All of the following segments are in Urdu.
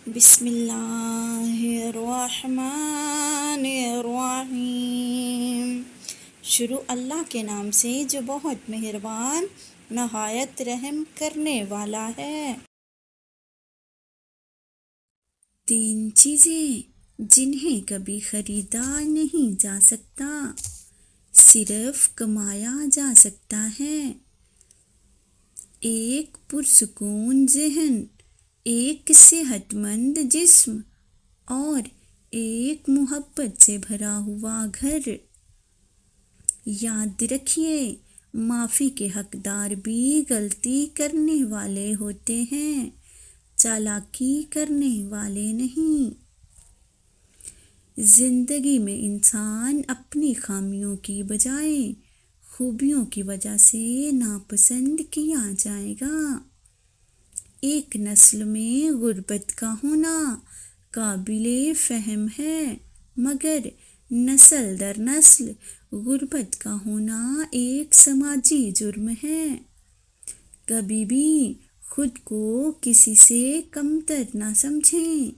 بسم اللہ الرحمن الرحیم۔ شروع اللہ کے نام سے جو بہت مہربان نہایت رحم کرنے والا ہے۔ 3 چیزیں جنہیں کبھی خریدا نہیں جا سکتا، صرف کمایا جا سکتا ہے۔ 1 پرسکون ذہن، 1 صحت مند جسم اور 1 محبت سے بھرا ہوا گھر۔ یاد رکھیے، معافی کے حقدار بھی غلطی کرنے والے ہوتے ہیں، چالاکی کرنے والے نہیں۔ زندگی میں انسان اپنی خامیوں کی بجائے خوبیوں کی وجہ سے ناپسند کیا جائے گا۔ ایک نسل میں غربت کا ہونا قابل فہم ہے، مگر نسل در نسل غربت کا ہونا ایک سماجی جرم ہے۔ کبھی بھی خود کو کسی سے کمتر نہ سمجھیں۔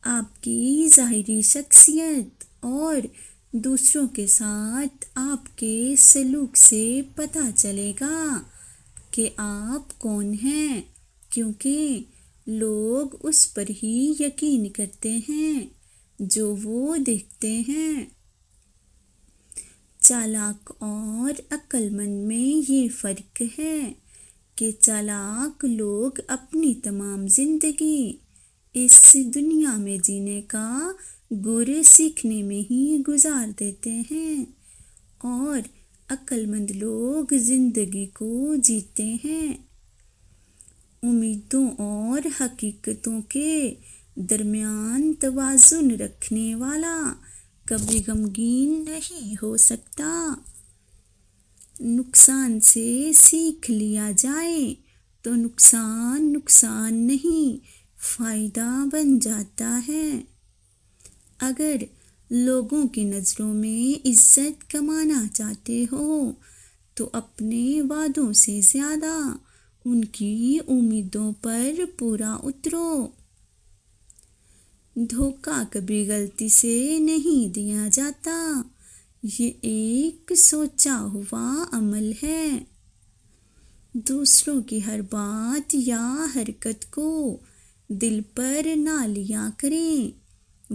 آپ کی ظاہری شخصیت اور دوسروں کے ساتھ آپ کے سلوک سے پتہ چلے گا کہ آپ کون ہیں، کیونکہ لوگ اس پر ہی یقین کرتے ہیں جو وہ دیکھتے ہیں۔ چالاک اور عقل مند میں یہ فرق ہے کہ چالاک لوگ اپنی تمام زندگی اس دنیا میں جینے کا گر سیکھنے میں ہی گزار دیتے ہیں، اور عقل مند لوگ زندگی کو جیتے ہیں۔ امیدوں اور حقیقتوں کے درمیان توازن رکھنے والا کبھی غمگین نہیں ہو سکتا۔ نقصان سے سیکھ لیا جائے تو نقصان نقصان نہیں، فائدہ بن جاتا ہے۔ اگر لوگوں کی نظروں میں عزت کمانا چاہتے ہو تو اپنے وعدوں سے زیادہ ان کی امیدوں پر پورا اترو۔ دھوکہ کبھی غلطی سے نہیں دیا جاتا، یہ ایک سوچا ہوا عمل ہے۔ دوسروں کی ہر بات یا حرکت کو دل پر نہ لیا کریں،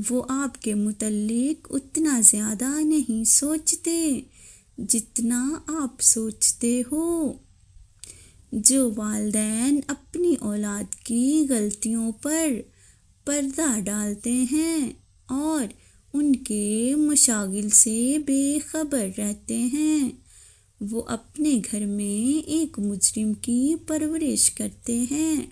وہ آپ کے متعلق اتنا زیادہ نہیں سوچتے جتنا آپ سوچتے ہو۔ جو والدین اپنی اولاد کی غلطیوں پر پردہ ڈالتے ہیں اور ان کے مشاغل سے بے خبر رہتے ہیں، وہ اپنے گھر میں ایک مجرم کی پرورش کرتے ہیں۔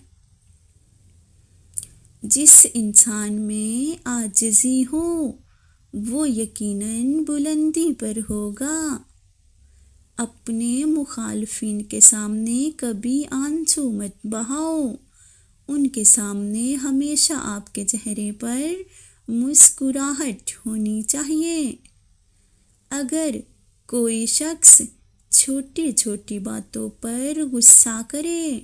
جس انسان میں عاجزی ہو وہ یقیناً بلندی پر ہوگا۔ اپنے مخالفین کے سامنے کبھی آنسو مت بہاؤ، ان کے سامنے ہمیشہ آپ کے چہرے پر مسکراہٹ ہونی چاہیے۔ اگر کوئی شخص چھوٹی چھوٹی باتوں پر غصہ کرے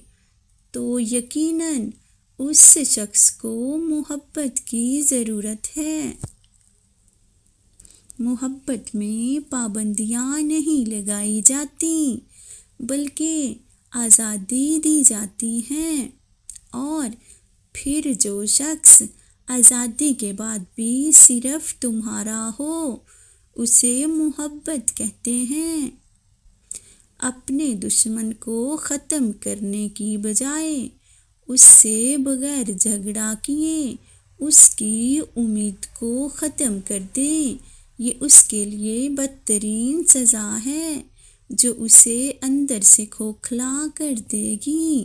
تو یقیناً اس شخص کو محبت کی ضرورت ہے۔ محبت میں پابندیاں نہیں لگائی جاتی، بلکہ آزادی دی جاتی ہے، اور پھر جو شخص آزادی کے بعد بھی صرف تمہارا ہو اسے محبت کہتے ہیں۔ اپنے دشمن کو ختم کرنے کی بجائے اس سے بغیر جھگڑا کیے اس کی امید کو ختم کر دیں، یہ اس کے لیے بدترین سزا ہے جو اسے اندر سے کھوکھلا کر دے گی۔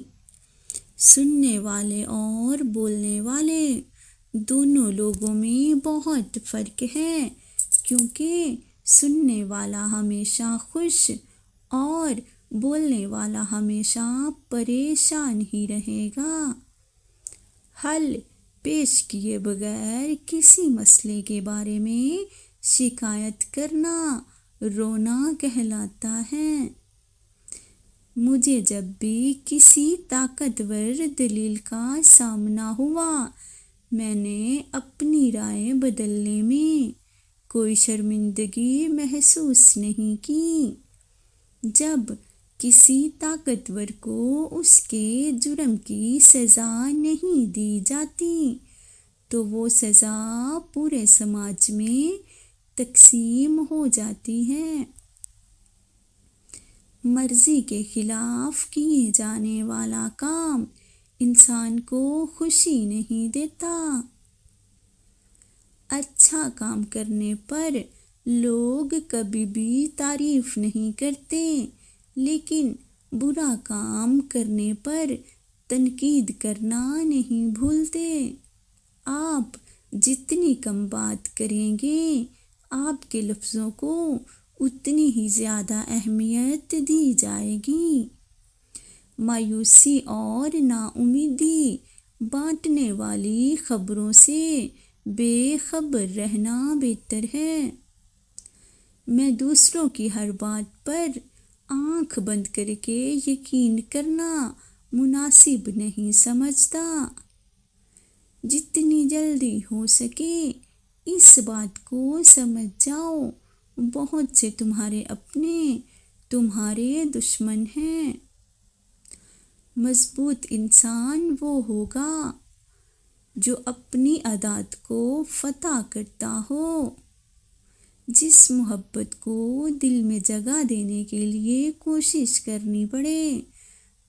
سننے والے اور بولنے والے دونوں لوگوں میں بہت فرق ہے، کیونکہ سننے والا ہمیشہ خوش اور بولنے والا ہمیشہ پریشان ہی رہے گا۔ حل پیش کیے بغیر کسی مسئلے کے بارے میں شکایت کرنا رونا کہلاتا ہے۔ مجھے جب بھی کسی طاقتور دلیل کا سامنا ہوا میں نے اپنی رائے بدلنے میں کوئی شرمندگی محسوس نہیں کی۔ جب کسی طاقتور کو اس کے جرم کی سزا نہیں دی جاتی تو وہ سزا پورے سماج میں تقسیم ہو جاتی ہے۔ مرضی کے خلاف کیے جانے والا کام انسان کو خوشی نہیں دیتا۔ اچھا کام کرنے پر لوگ کبھی بھی تعریف نہیں کرتے، لیکن برا کام کرنے پر تنقید کرنا نہیں بھولتے۔ آپ جتنی کم بات کریں گے، آپ کے لفظوں کو اتنی ہی زیادہ اہمیت دی جائے گی۔ مایوسی اور نا امیدی بانٹنے والی خبروں سے بے خبر رہنا بہتر ہے۔ میں دوسروں کی ہر بات پر آنکھ بند کر کے یقین کرنا مناسب نہیں سمجھتا۔ جتنی جلدی ہو سکے اس بات کو سمجھ جاؤ، بہت سے تمہارے اپنے تمہارے دشمن ہیں۔ مضبوط انسان وہ ہوگا جو اپنی عادات کو فتح کرتا ہو۔ جس محبت کو دل میں جگہ دینے کے لیے کوشش کرنی پڑے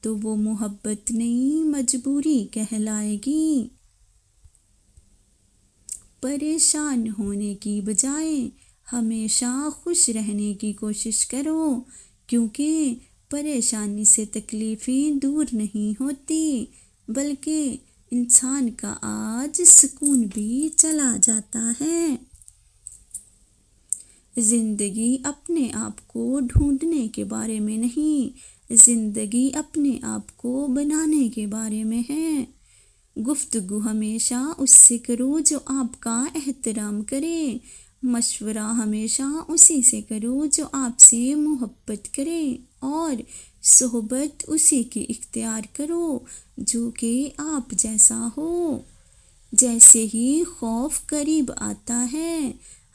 تو وہ محبت نہیں، مجبوری کہلائے گی۔ پریشان ہونے کی بجائے ہمیشہ خوش رہنے کی کوشش کرو، کیونکہ پریشانی سے تکلیفیں دور نہیں ہوتی بلکہ انسان کا آج سکون بھی چلا جاتا ہے۔ زندگی اپنے آپ کو ڈھونڈنے کے بارے میں نہیں، زندگی اپنے آپ کو بنانے کے بارے میں ہے۔ گفتگو ہمیشہ اس سے کرو جو آپ کا احترام کرے، مشورہ ہمیشہ اسی سے کرو جو آپ سے محبت کرے، اور صحبت اسی کی اختیار کرو جو کہ آپ جیسا ہو۔ جیسے ہی خوف قریب آتا ہے،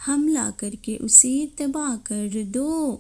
حملہ کر کے اسے تباہ کر دو۔